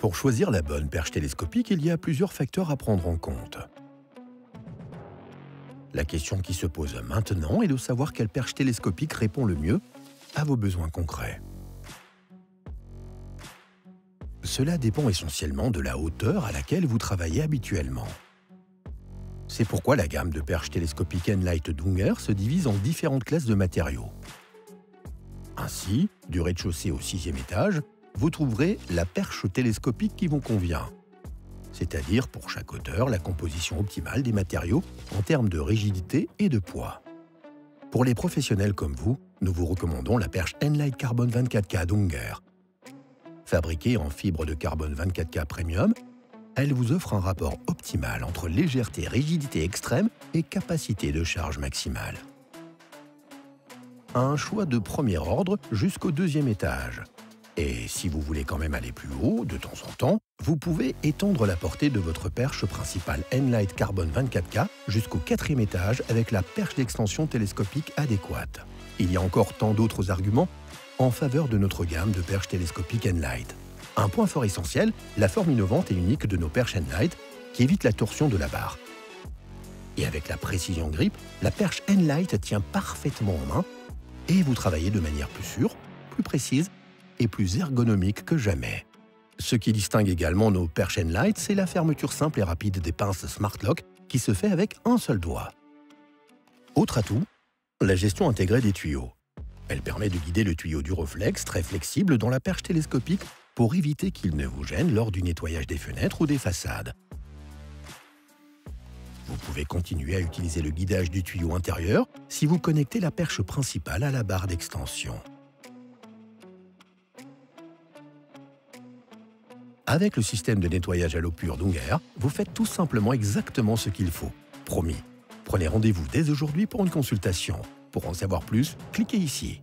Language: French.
Pour choisir la bonne perche télescopique, il y a plusieurs facteurs à prendre en compte. La question qui se pose maintenant est de savoir quelle perche télescopique répond le mieux à vos besoins concrets. Cela dépend essentiellement de la hauteur à laquelle vous travaillez habituellement. C'est pourquoi la gamme de perches télescopiques Enlight d'Unger se divise en différentes classes de matériaux. Ainsi, du rez-de-chaussée au 6e étage, vous trouverez la perche télescopique qui vous convient. C'est-à-dire pour chaque hauteur, la composition optimale des matériaux en termes de rigidité et de poids. Pour les professionnels comme vous, nous vous recommandons la perche Enlight Carbone 24K d'Unger. Fabriquée en fibre de carbone 24K Premium, elle vous offre un rapport optimal entre légèreté, rigidité extrême et capacité de charge maximale. Un choix de premier ordre jusqu'au 2e étage. Et si vous voulez quand même aller plus haut, de temps en temps, vous pouvez étendre la portée de votre perche principale Enlight Carbone 24K jusqu'au 4e étage avec la perche d'extension télescopique adéquate. Il y a encore tant d'autres arguments en faveur de notre gamme de perches télescopiques Enlight. Un point fort essentiel, la forme innovante et unique de nos perches Enlight qui évite la torsion de la barre. Et avec la précision grip, la perche Enlight tient parfaitement en main et vous travaillez de manière plus sûre, plus précise et plus ergonomique que jamais. Ce qui distingue également nos perches Enlight, c'est la fermeture simple et rapide des pinces Smart Lock qui se fait avec un seul doigt. Autre atout, la gestion intégrée des tuyaux. Elle permet de guider le tuyau Duroflex très flexible dans la perche télescopique pour éviter qu'il ne vous gêne lors du nettoyage des fenêtres ou des façades. Vous pouvez continuer à utiliser le guidage du tuyau intérieur si vous connectez la perche principale à la barre d'extension. Avec le système de nettoyage à l'eau pure d'Unger, vous faites tout simplement exactement ce qu'il faut. Promis. Prenez rendez-vous dès aujourd'hui pour une consultation. Pour en savoir plus, cliquez ici.